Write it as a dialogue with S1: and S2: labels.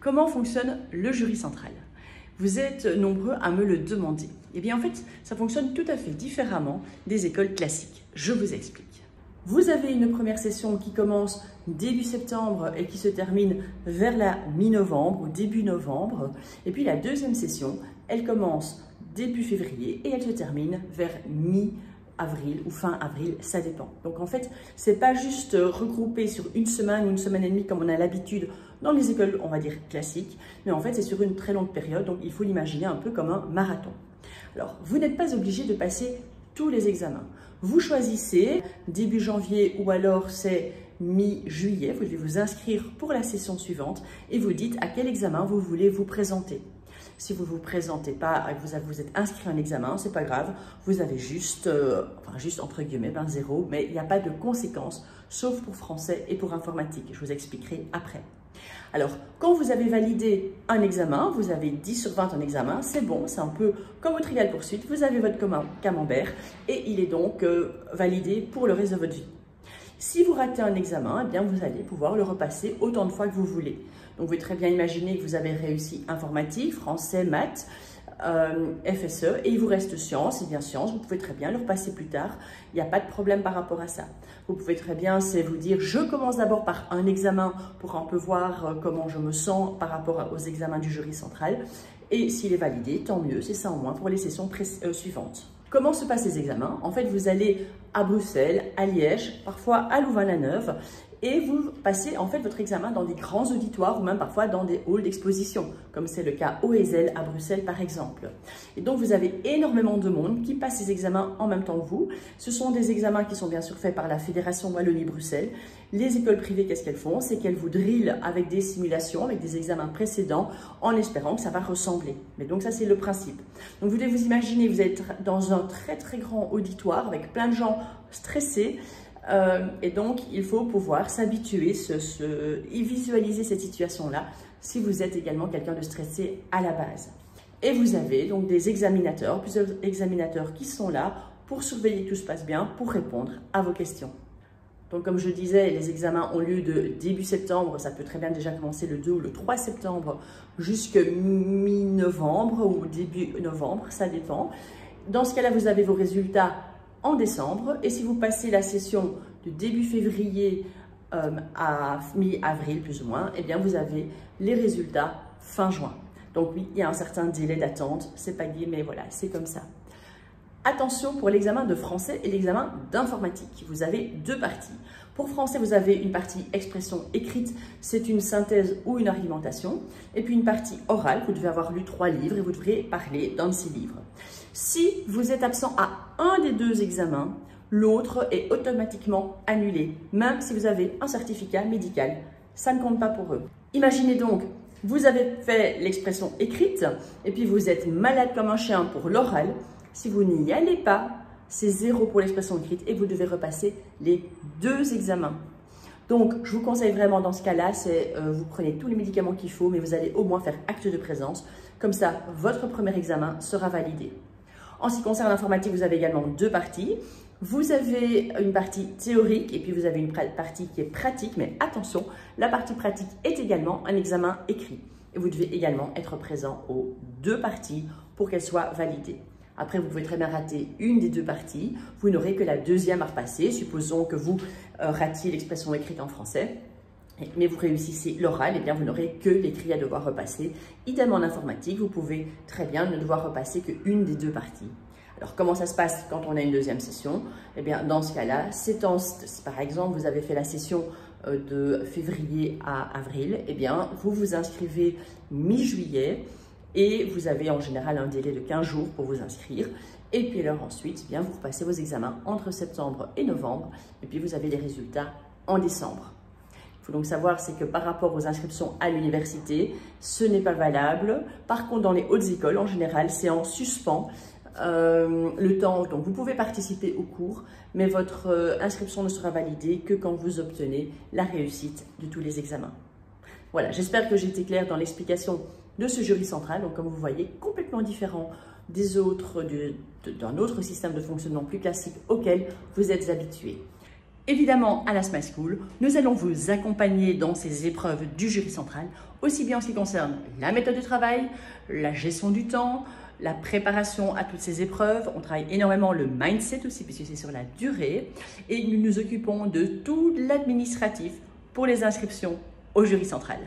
S1: Comment fonctionne le jury central? Vous êtes nombreux à me le demander. Eh bien en fait, ça fonctionne tout à fait différemment des écoles classiques. Je vous explique. Vous avez une première session qui commence début septembre et qui se termine vers la mi-novembre ou début novembre. Et puis la deuxième session, elle commence début février et elle se termine vers mi-avril ou fin avril, ça dépend. Donc en fait, c'est pas juste regroupé sur une semaine ou une semaine et demie comme on a l'habitude dans les écoles, on va dire classiques, mais en fait c'est sur une très longue période, donc il faut l'imaginer un peu comme un marathon. Alors, vous n'êtes pas obligé de passer tous les examens. Vous choisissez début janvier ou alors c'est mi-juillet, vous devez vous inscrire pour la session suivante et vous dites à quel examen vous voulez vous présenter. Si vous ne vous présentez pas, vous êtes inscrit à un examen, c'est pas grave, vous avez juste entre guillemets, 0, mais il n'y a pas de conséquences, sauf pour français et pour informatique. Je vous expliquerai après. Alors, quand vous avez validé un examen, vous avez 10 sur 20 en examen, c'est bon, c'est un peu comme au trial poursuite, vous avez votre camembert et il est donc validé pour le reste de votre vie. Si vous ratez un examen, eh bien vous allez pouvoir le repasser autant de fois que vous voulez. Donc, vous pouvez très bien imaginer que vous avez réussi informatique, français, maths, FSE et il vous reste sciences, et bien sciences, vous pouvez très bien le repasser plus tard, il n'y a pas de problème par rapport à ça. Vous pouvez très bien, c'est vous dire, je commence d'abord par un examen pour un peu voir comment je me sens par rapport aux examens du jury central et s'il est validé, tant mieux, c'est ça en moins pour les sessions suivantes. Comment se passent les examens? En fait, vous allez à Bruxelles, à Liège, parfois à Louvain-la-Neuve et vous passez en fait votre examen dans des grands auditoires ou même parfois dans des halls d'exposition, comme c'est le cas au ESL à Bruxelles par exemple. Et donc vous avez énormément de monde qui passe ces examens en même temps que vous. Ce sont des examens qui sont bien sûr faits par la Fédération Wallonie-Bruxelles. Les écoles privées, qu'est-ce qu'elles font? C'est qu'elles vous drillent avec des simulations, avec des examens précédents, en espérant que ça va ressembler. Mais donc ça c'est le principe. Donc vous devez vous imaginer, vous êtes dans un très grand auditoire avec plein de gens stressés. Et donc, il faut pouvoir s'habituer et visualiser cette situation-là si vous êtes également quelqu'un de stressé à la base. Et vous avez donc des examinateurs, plusieurs examinateurs qui sont là pour surveiller que tout se passe bien, pour répondre à vos questions. Donc, comme je disais, les examens ont lieu de début septembre, ça peut très bien déjà commencer le 2 ou le 3 septembre jusqu'à mi-novembre ou début novembre, ça dépend. Dans ce cas-là, vous avez vos résultats en décembre et si vous passez la session de début février à mi-avril plus ou moins, eh bien vous avez les résultats fin juin. Donc oui, il y a un certain délai d'attente, c'est pas dit, mais voilà, c'est comme ça. Attention pour l'examen de français et l'examen d'informatique. Vous avez deux parties. Pour français, vous avez une partie expression écrite, c'est une synthèse ou une argumentation. Et puis une partie orale, vous devez avoir lu 3 livres et vous devrez parler d'un de ces livres. Si vous êtes absent à un des deux examens, l'autre est automatiquement annulé, même si vous avez un certificat médical. Ça ne compte pas pour eux. Imaginez donc, vous avez fait l'expression écrite et puis vous êtes malade comme un chien pour l'oral. Si vous n'y allez pas, c'est 0 pour l'expression écrite et vous devez repasser les 2 examens. Donc, je vous conseille vraiment dans ce cas-là, c'est vous prenez tous les médicaments qu'il faut, mais vous allez au moins faire acte de présence. Comme ça, votre premier examen sera validé. En ce qui concerne l'informatique, vous avez également 2 parties. Vous avez une partie théorique et puis vous avez une partie qui est pratique, mais attention, la partie pratique est également un examen écrit. Et vous devez également être présent aux 2 parties pour qu'elles soient validées. Après, vous pouvez très bien rater une des 2 parties. Vous n'aurez que la deuxième à repasser. Supposons que vous ratiez l'expression écrite en français, mais vous réussissez l'oral, et bien vous n'aurez que l'écrit à devoir repasser. Idem en informatique, vous pouvez très bien ne devoir repasser qu'une des 2 parties. Alors, comment ça se passe quand on a une deuxième session? Eh bien, dans ce cas-là, si par exemple, vous avez fait la session de février à avril, eh bien, vous vous inscrivez mi-juillet et vous avez en général un délai de 15 jours pour vous inscrire. Et puis alors ensuite, eh bien, vous repassez vos examens entre septembre et novembre et puis vous avez les résultats en décembre. Il faut donc savoir, c'est que par rapport aux inscriptions à l'université, ce n'est pas valable. Par contre, dans les hautes écoles, en général, c'est en suspens le temps. Donc, vous pouvez participer au cours, mais votre inscription ne sera validée que quand vous obtenez la réussite de tous les examens. Voilà, j'espère que j'ai été claire dans l'explication de ce jury central. Donc, comme vous voyez, complètement différent des autres, d'un autre système de fonctionnement plus classique auquel vous êtes habitués. Évidemment, à la Smile School, nous allons vous accompagner dans ces épreuves du jury central, aussi bien en ce qui concerne la méthode de travail, la gestion du temps, la préparation à toutes ces épreuves. On travaille énormément le mindset aussi, puisque c'est sur la durée. Et nous nous occupons de tout l'administratif pour les inscriptions au jury central.